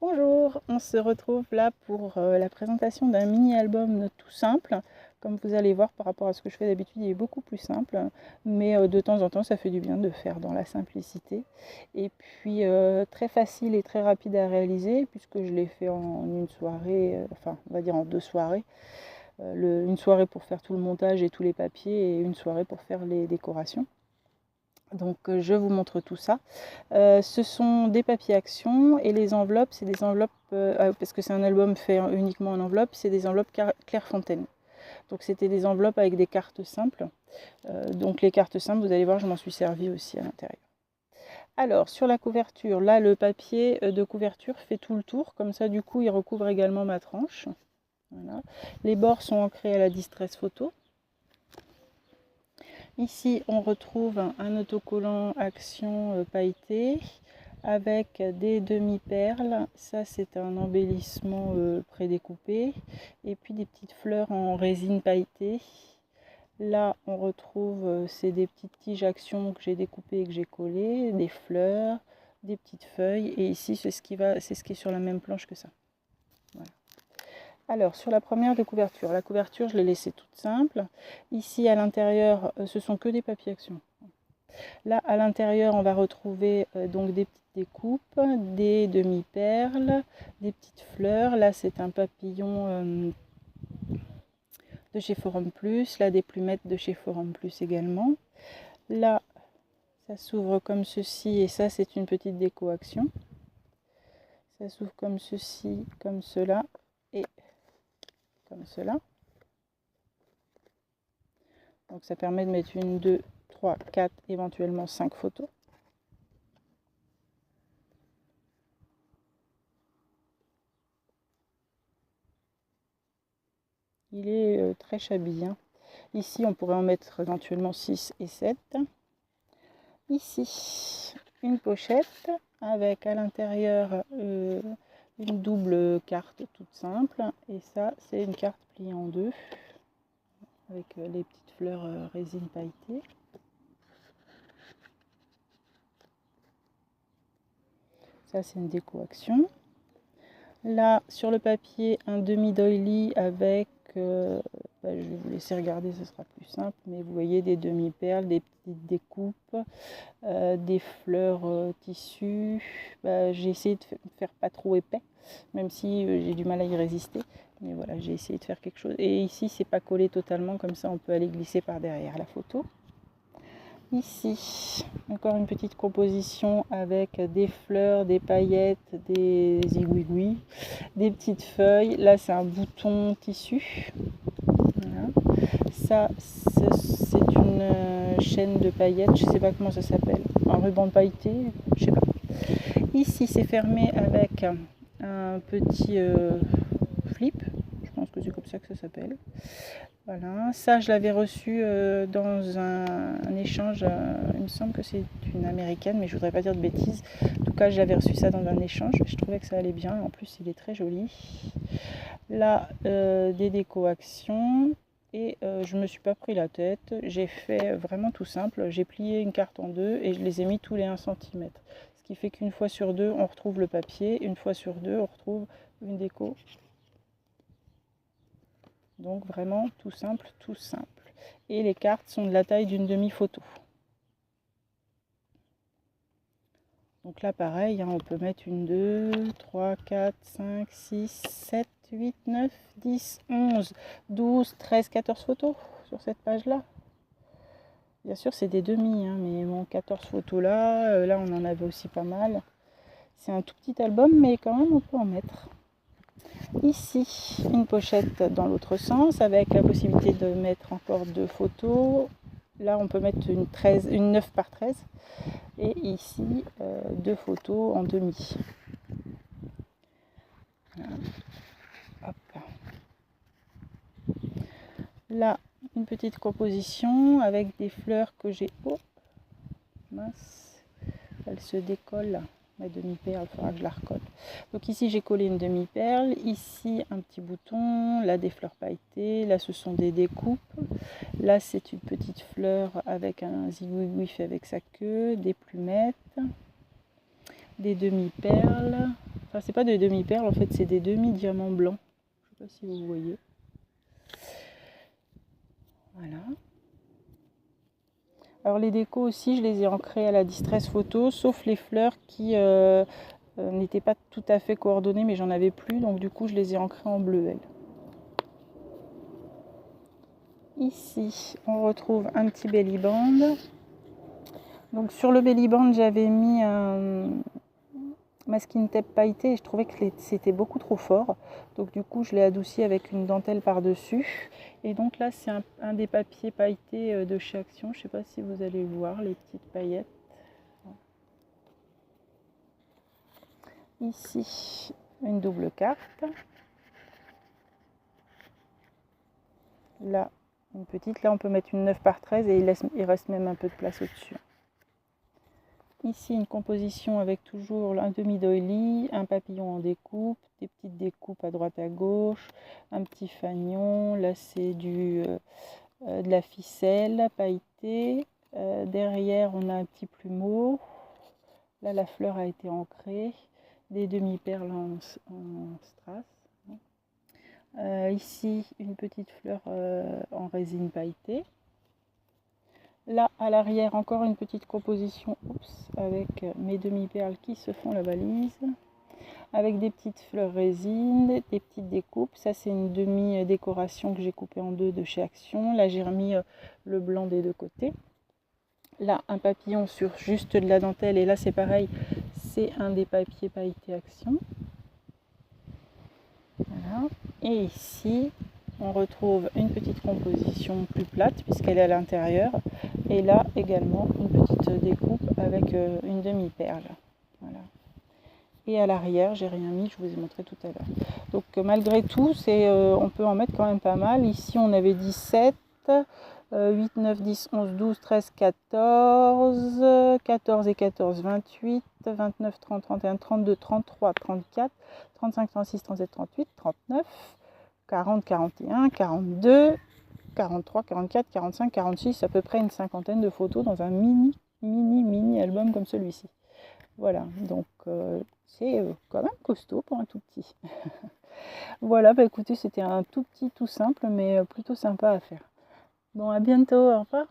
Bonjour, on se retrouve là pour la présentation d'un mini-album tout simple. Comme vous allez voir par rapport à ce que je fais d'habitude, il est beaucoup plus simple, mais de temps en temps ça fait du bien de faire dans la simplicité. Et puis très facile et très rapide à réaliser puisque je l'ai fait en une soirée, enfin on va dire en 2 soirées. Une soirée pour faire tout le montage et tous les papiers et une soirée pour faire les décorations. Donc je vous montre tout ça. Ce sont des papiers action et les enveloppes, c'est des enveloppes, parce que c'est un album fait uniquement en enveloppe, c'est des enveloppes Clairefontaine. Donc c'était des enveloppes avec des cartes simples. Donc les cartes simples, vous allez voir, je m'en suis servi aussi à l'intérieur. Alors sur la couverture, là le papier de couverture fait tout le tour, comme ça du coup il recouvre également ma tranche. Voilà. Les bords sont ancrés à la Distress Photo. Ici, on retrouve un autocollant Action pailleté avec des demi-perles. Ça, c'est un embellissement prédécoupé. Et puis des petites fleurs en résine pailletée. Là, on retrouve, c'est des petites tiges Action que j'ai découpées et que j'ai collées, des fleurs, des petites feuilles. Et ici, c'est ce qui est sur la même planche que ça. Voilà. Alors, sur la première de couverture, la couverture, je l'ai laissée toute simple. Ici, à l'intérieur, ce sont que des papiers action. Là, à l'intérieur, on va retrouver donc des petites découpes, des demi-perles, des petites fleurs. Là, c'est un papillon de chez Forum Plus. Là, des plumettes de chez Forum Plus également. Là, ça s'ouvre comme ceci et ça, c'est une petite déco action. Ça s'ouvre comme ceci, comme cela et comme cela. Donc ça permet de mettre 1, 2, 3, 4, éventuellement 5 photos. Il est très chabille, hein. Ici, on pourrait en mettre éventuellement 6 et 7. Ici, une pochette avec à l'intérieur une double carte toute simple. Et ça, c'est une carte pliée en deux avec les petites fleurs résine pailletée. Ça, c'est une déco action. Là, sur le papier, un demi-doily avec, je vais vous laisser regarder, ce sera plus simple, mais vous voyez des demi-perles, des petites découpes, des fleurs tissues. J'ai essayé de faire pas trop épais, même si j'ai du mal à y résister. Mais voilà, j'ai essayé de faire quelque chose. Et ici, c'est pas collé totalement, comme ça on peut aller glisser par derrière la photo. Ici, encore une petite composition avec des fleurs, des paillettes, des zigouigouis, des petites feuilles. Là, c'est un bouton tissu. Voilà. Ça, c'est une chaîne de paillettes, je ne sais pas comment ça s'appelle. Un ruban pailleté, je sais pas. Ici, c'est fermé avec un petit flip. Je pense que c'est comme ça que ça s'appelle. Voilà, ça je l'avais reçu dans un échange, il me semble que c'est une américaine, mais je voudrais pas dire de bêtises. En tout cas, j'avais reçu ça dans un échange, je trouvais que ça allait bien, en plus il est très joli. Là, des déco actions, et je me suis pas pris la tête, j'ai fait vraiment tout simple, j'ai plié une carte en deux et je les ai mis tous les 1 cm. Ce qui fait qu'une fois sur deux, on retrouve le papier, une fois sur deux, on retrouve une déco. Donc vraiment tout simple, tout simple. Et les cartes sont de la taille d'une demi-photo. Donc là pareil, hein, on peut mettre 1, 2, 3, 4, 5, 6, 7, 8, 9, 10, 11, 12, 13, 14 photos sur cette page-là. Bien sûr c'est des demi, hein, mais bon, 14 photos là, là on en avait aussi pas mal. C'est un tout petit album, mais quand même on peut en mettre. Ici, une pochette dans l'autre sens avec la possibilité de mettre encore 2 photos. Là, on peut mettre une 9 par 13. Et ici, 2 photos en demi. Voilà. Hop. Là, une petite composition avec des fleurs que j'ai... Oh, mince, elle se décolle. Ma demi-perle, il faudra que je la recolle. Donc ici j'ai collé une demi-perle, ici un petit bouton, là des fleurs pailletées, là ce sont des découpes, là c'est une petite fleur avec un zigouigouis fait avec sa queue, des plumettes. des demi-perles. Enfin, c'est pas des demi-perles, en fait, c'est des demi-diamants blancs. Je sais pas si vous voyez. Voilà. Alors les décos aussi, je les ai ancrés à la Distress Photo, sauf les fleurs qui n'étaient pas tout à fait coordonnées, mais j'en avais plus, donc du coup je les ai ancrées en bleu, elles. Ici, on retrouve un petit belly band. Donc sur le belly band, j'avais mis un masking tape pailleté et je trouvais que c'était beaucoup trop fort. Donc du coup, je l'ai adouci avec une dentelle par-dessus. Et donc là, c'est un des papiers pailletés de chez Action. Je ne sais pas si vous allez le voir, les petites paillettes. Ici, une double carte. Là, une petite. Là, on peut mettre une 9 par 13 et il reste même un peu de place au-dessus. Ici, une composition avec toujours un demi-doily, un papillon en découpe, des petites découpes à droite à gauche, un petit fanion. Là, c'est de la ficelle pailletée. Derrière, on a un petit plumeau. Là, la fleur a été ancrée. Des demi-perles en strass. Ici, une petite fleur en résine pailletée. Là, à l'arrière, encore une petite composition avec mes demi-perles qui se font la valise. Avec des petites fleurs résine, des petites découpes. Ça, c'est une demi-décoration que j'ai coupée en deux de chez Action. Là, j'ai remis le blanc des deux côtés. Là, un papillon sur juste de la dentelle. Et là, c'est pareil, c'est un des papiers pailletés Action. Voilà. Et ici, on retrouve une petite composition plus plate puisqu'elle est à l'intérieur. Et là également une petite découpe avec une demi-perle. Voilà. Et à l'arrière, j'ai rien mis, je vous ai montré tout à l'heure. Donc malgré tout, on peut en mettre quand même pas mal. Ici, on avait 17, 8, 9, 10, 11, 12, 13, 14, 14 et 14, 28, 29, 30, 31, 32, 33, 34, 35, 36, 37, 38, 39, 40, 41, 42, 43, 44, 45, 46, à peu près une cinquantaine de photos dans un mini album comme celui-ci. Voilà, donc c'est quand même costaud pour un tout petit. Voilà, bah écoutez, c'était un tout petit, tout simple, mais plutôt sympa à faire. Bon, à bientôt, au revoir.